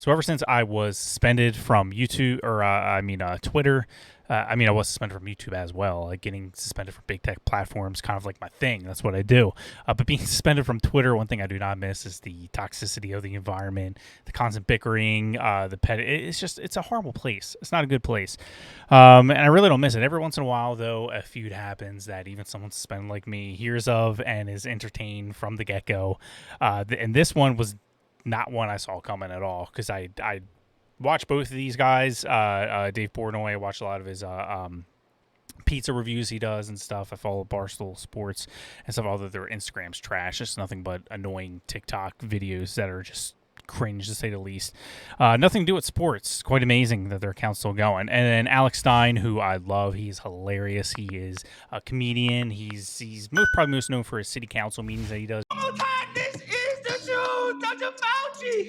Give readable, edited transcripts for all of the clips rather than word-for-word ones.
So ever since I was suspended from YouTube, or Twitter, I was suspended from YouTube as well. Like getting suspended from big tech platforms, kind of like my thing. That's what I do. But being suspended from Twitter, one thing I do not miss is the toxicity of the environment, the constant bickering, the pet. It's a horrible place. It's not a good place, and I really don't miss it. Every once in a while, though, a feud happens that even someone suspended like me hears of and is entertained from the get go. And this one was not one I saw coming at all, because I watch both of these guys. Dave Portnoy, I watch a lot of his pizza reviews he does and stuff. I follow Barstool Sports and stuff. Although their Instagram's trash, it's nothing but annoying TikTok videos that are just cringe, to say the least. Nothing to do with sports. Quite amazing that their account's still going. And then Alex Stein, who I love. He's hilarious. He is a comedian. He's probably most known for his city council meetings that he does. This is the truth, Dr. Fauci.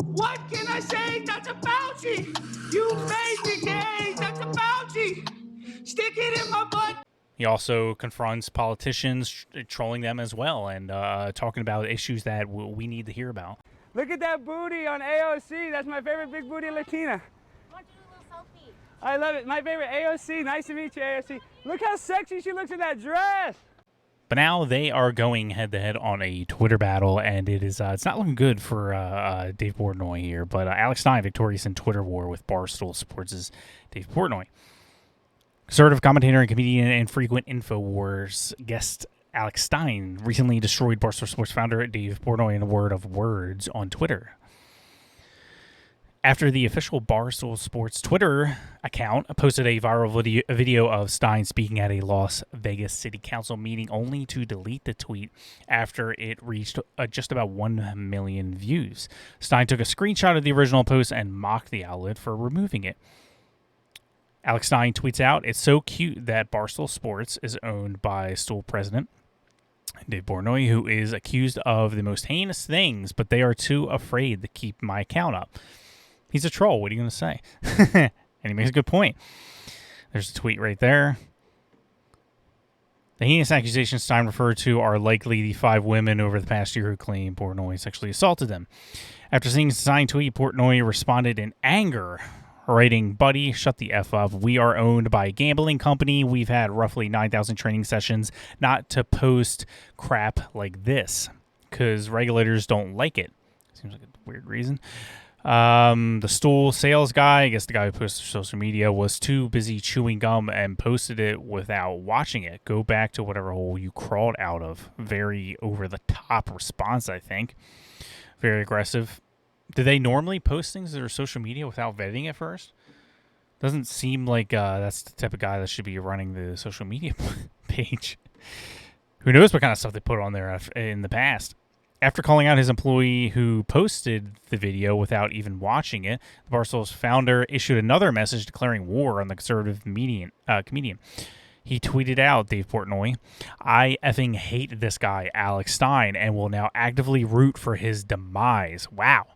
What can I say, Dr. Fauci? You made me gay, Dr. Fauci. Stick it in my butt. He also confronts politicians, trolling them as well, and talking about issues that we need to hear about. Look at that booty on AOC. That's my favorite big booty Latina. I want to do a little selfie. I love it. My favorite AOC. Nice to meet you, AOC. Look how sexy she looks in that dress. But now they are going head-to-head on a Twitter battle, and it's not looking good for Dave Portnoy here. But Alex Stein victorious in Twitter war with Barstool Sports' Dave Portnoy. Conservative commentator and comedian and frequent InfoWars guest Alex Stein recently destroyed Barstool Sports founder Dave Portnoy in a word of words on Twitter. After the official Barstool Sports Twitter account posted a viral video of Stein speaking at a Las Vegas City Council meeting, only to delete the tweet after it reached just about 1 million views. Stein took a screenshot of the original post and mocked the outlet for removing it. Alex Stein tweets out, "It's so cute that Barstool Sports is owned by Stool president Dave Portnoy, who is accused of the most heinous things, but they are too afraid to keep my account up." He's a troll. What are you going to say? And he makes a good point. There's a tweet right there. The heinous accusations Stein referred to are likely the 5 women over the past year who claim Portnoy sexually assaulted them. After seeing the Stein tweet, Portnoy responded in anger, writing, "Buddy, shut the F up. We are owned by a gambling company. We've had roughly 9,000 training sessions not to post crap like this because regulators don't like it." Seems like a weird reason. The Stool sales guy, I guess the guy who posted social media, was too busy chewing gum and posted it without watching it. Go back to whatever hole you crawled out of. Very over-the-top response, I think. Very aggressive. Do they normally post things to their social media without vetting it first? Doesn't seem like that's the type of guy that should be running the social media page. Who knows what kind of stuff they put on there in the past. After calling out his employee who posted the video without even watching it, the Barstool's founder issued another message declaring war on the conservative comedian. He tweeted out, Dave Portnoy, "I effing hate this guy, Alex Stein, and will now actively root for his demise." Wow.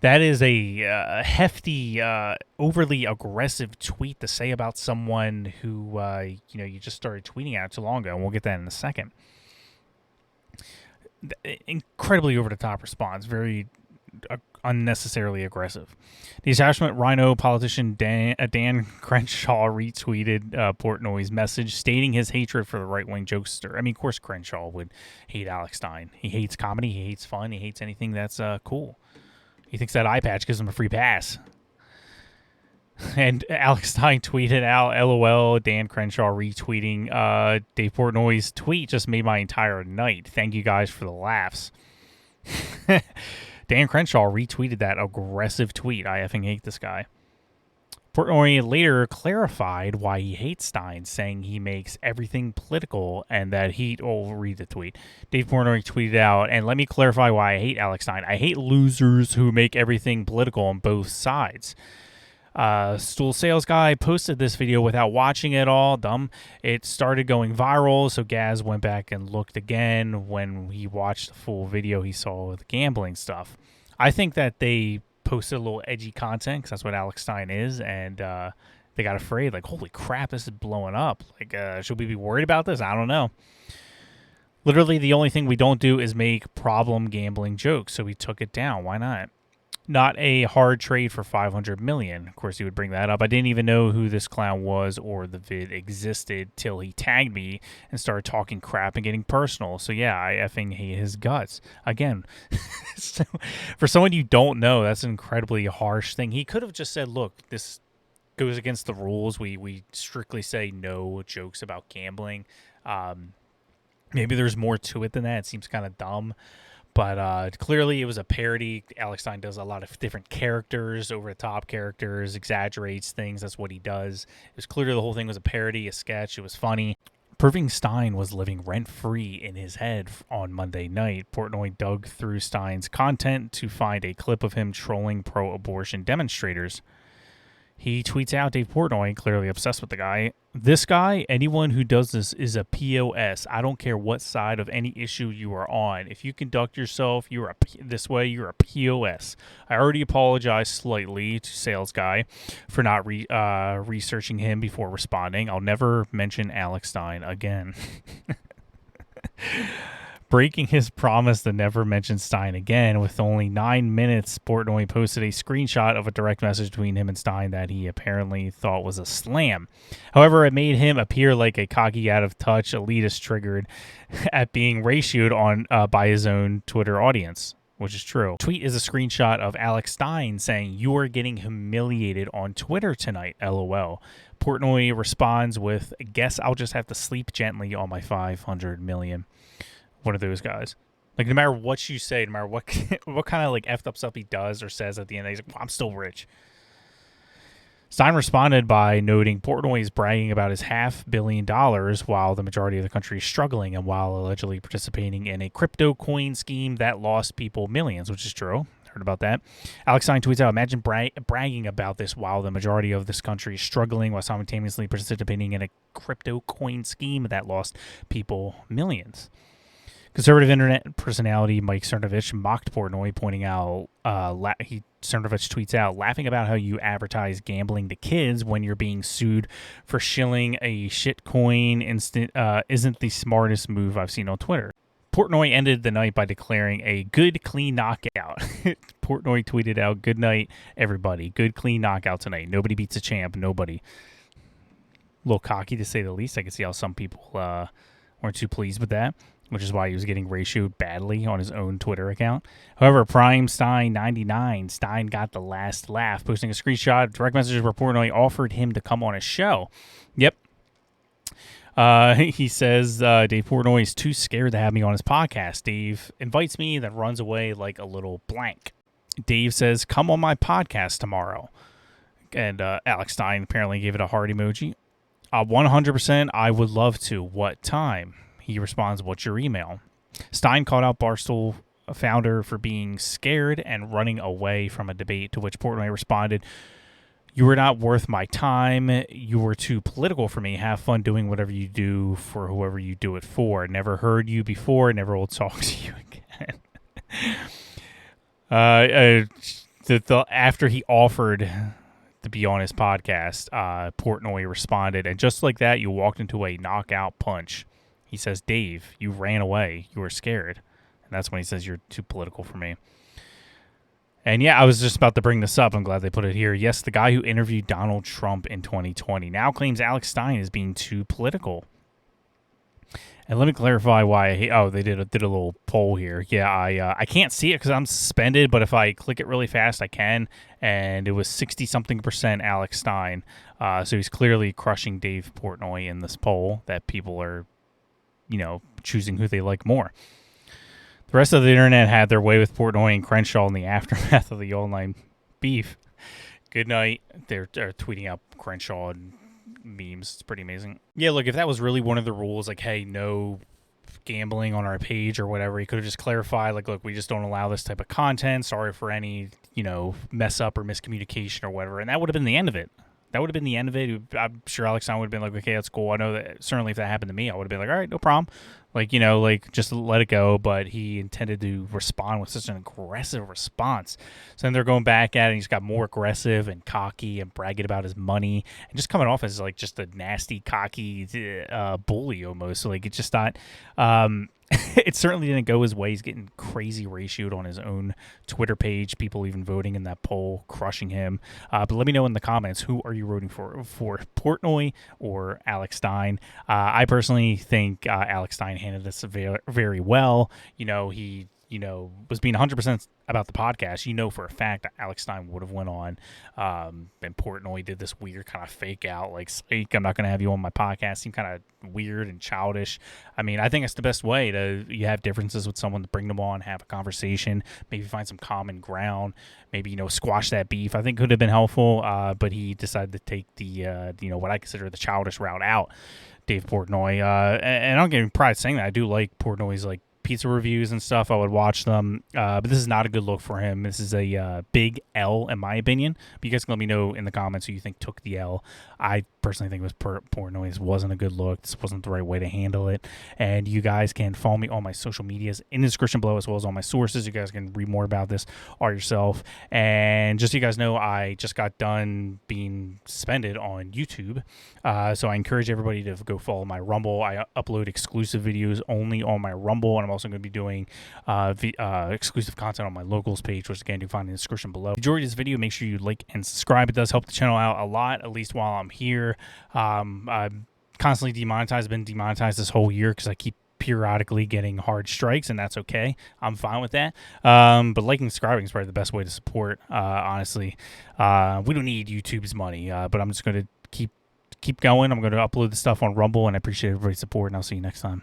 That is a hefty, overly aggressive tweet to say about someone who, you just started tweeting at too long ago, and we'll get that in a second. Incredibly over-the-top response, very unnecessarily aggressive. The establishment rhino politician Dan Crenshaw retweeted Portnoy's message, stating his hatred for the right-wing jokester. I mean, of course Crenshaw would hate Alex Stein. He hates comedy, he hates fun, he hates anything that's cool. He thinks that eye patch gives him a free pass. And Alex Stein tweeted out, "LOL, Dan Crenshaw retweeting Dave Portnoy's tweet just made my entire night. Thank you guys for the laughs." Dan Crenshaw retweeted that aggressive tweet. I effing hate this guy. Portnoy later clarified why he hates Stein, saying he makes everything political and that we'll read the tweet. Dave Portnoy tweeted out, "And let me clarify why I hate Alex Stein. I hate losers who make everything political on both sides." Stool sales guy posted this video without watching it all. Dumb. It started going viral, so Gaz went back and looked again. When he watched the full video, he saw the gambling stuff. I think that they posted a little edgy content because that's what Alex Stein is, and they got afraid, like, holy crap, this is blowing up. Like, should we be worried about this? I don't know. Literally, the only thing we don't do is make problem gambling jokes, so we took it down. Why not? Not a hard trade for $500 million. Of course, he would bring that up. I didn't even know who this clown was or the vid existed till he tagged me and started talking crap and getting personal. So yeah, I effing hate his guts. Again, so for someone you don't know, that's an incredibly harsh thing. He could have just said, look, this goes against the rules. We strictly say no jokes about gambling. Maybe there's more to it than that. It seems kind of dumb. But clearly it was a parody. Alex Stein does a lot of different characters, over-the-top characters, exaggerates things. That's what he does. It was clear the whole thing was a parody, a sketch. It was funny. Proving Stein was living rent-free in his head on Monday night, Portnoy dug through Stein's content to find a clip of him trolling pro-abortion demonstrators. He tweets out, Dave Portnoy, clearly obsessed with the guy. This guy, anyone who does this is a POS. I don't care what side of any issue you are on. If you conduct yourself this way, you're a POS. I already apologized slightly to Sales Guy for not researching him before responding. I'll never mention Alex Stein again. Breaking his promise to never mention Stein again, with only 9 minutes, Portnoy posted a screenshot of a direct message between him and Stein that he apparently thought was a slam. However, it made him appear like a cocky, out-of-touch elitist triggered at being ratioed on by his own Twitter audience, which is true. Tweet is a screenshot of Alex Stein saying, "You are getting humiliated on Twitter tonight, LOL." Portnoy responds with, "Guess I'll just have to sleep gently on my $500 million. One of those guys. Like, no matter what you say, no matter what kind of like effed up stuff he does or says at the end, he's like, well, I'm still rich. Stein responded by noting Portnoy is bragging about his $500 million while the majority of the country is struggling and while allegedly participating in a crypto coin scheme that lost people millions, which is true. Heard about that. Alex Stein tweets out, imagine bragging about this while the majority of this country is struggling while simultaneously participating in a crypto coin scheme that lost people millions. Conservative internet personality Mike Cernovich mocked Portnoy, pointing out, Cernovich tweets out, laughing about how you advertise gambling to kids when you're being sued for shilling a shitcoin isn't the smartest move I've seen on Twitter. Portnoy ended the night by declaring a good, clean knockout. Portnoy tweeted out, good night, everybody. Good, clean knockout tonight. Nobody beats a champ. Nobody. A little cocky, to say the least. I can see how some people weren't too pleased with that, which is why he was getting ratioed badly on his own Twitter account. However, Prime Stein 99, Stein got the last laugh, posting a screenshot of direct messages where Portnoy offered him to come on his show. Yep. He says, Dave Portnoy is too scared to have me on his podcast. Dave invites me, then runs away like a little blank. Dave says, come on my podcast tomorrow. And Alex Stein apparently gave it a heart emoji. 100%, I would love to. What time? He responds, what's your email? Stein called out Barstool founder for being scared and running away from a debate, to which Portnoy responded, you were not worth my time. You were too political for me. Have fun doing whatever you do for whoever you do it for. Never heard you before. Never will talk to you again. After he offered to be on his podcast, Portnoy responded, and just like that, you walked into a knockout punch. He says, Dave, you ran away. You were scared. And that's when he says, you're too political for me. And yeah, I was just about to bring this up. I'm glad they put it here. Yes, the guy who interviewed Donald Trump in 2020 now claims Alex Stein is being too political. And let me clarify why. They did a little poll here. Yeah, I can't see it because I'm suspended, but if I click it really fast, I can. And it was 60-something% Alex Stein. So he's clearly crushing Dave Portnoy in this poll that people are, choosing who they like more. The rest of the internet had their way with Portnoy and Crenshaw in the aftermath of the online beef. Good night. They're tweeting out Crenshaw and memes. It's pretty amazing. Yeah, look, if that was really one of the rules, like, hey, no gambling on our page or whatever, he could have just clarified, like, look, we just don't allow this type of content. Sorry for any, mess up or miscommunication or whatever. And that would have been the end of it. I'm sure Alex Stein would have been like, okay, that's cool. I know that certainly if that happened to me, I would have been like, all right, no problem. Like, you know, like just let it go, but he intended to respond with such an aggressive response. So then they're going back at it, and he's got more aggressive and cocky and bragging about his money and just coming off as like just a nasty, cocky bully almost. So like it's just not. It certainly didn't go his way. He's getting crazy ratioed on his own Twitter page. People even voting in that poll, crushing him. But let me know in the comments, who are you rooting for Portnoy or Alex Stein? I personally think Alex Stein handled this very, very well. You know, he was being 100% about the podcast. You know for a fact that Alex Stein would have went on, and Portnoy did this weird kind of fake out, like, I'm not going to have you on my podcast. Seemed kind of weird and childish. I mean, I think it's the best way you have differences with someone, to bring them on, have a conversation, maybe find some common ground, maybe, you know, squash that beef. I think could have been helpful, but he decided to take the, what I consider the childish route out, Dave Portnoy. And I don't get any pride saying that. I do like Portnoy's, like, pizza reviews and stuff. I would watch them, but this is not a good look for him. This is a big L in my opinion. But you guys can let me know in the comments who you think took the L. I personally think it was Portnoy. This wasn't a good look. This wasn't the right way to handle it. And you guys can follow me on my social medias in the description below, as well as all my sources. You guys can read more about this all yourself. And just so you guys know, I just got done being suspended on YouTube, so I encourage everybody to go follow my Rumble. I upload exclusive videos only on my Rumble, and I'm also going to be doing exclusive content on my locals page, which again you can find in the description below. If you enjoyed this video, make sure you like and subscribe. It does help the channel out a lot, at least while I'm here. I'm constantly demonetized. I've been demonetized this whole year because I keep periodically getting hard strikes, and that's okay. I'm fine with that. But liking and subscribing is probably the best way to support, honestly. We don't need YouTube's money, but I'm just going to keep going. I'm going to upload the stuff on Rumble, and I appreciate everybody's support, and I'll see you next time.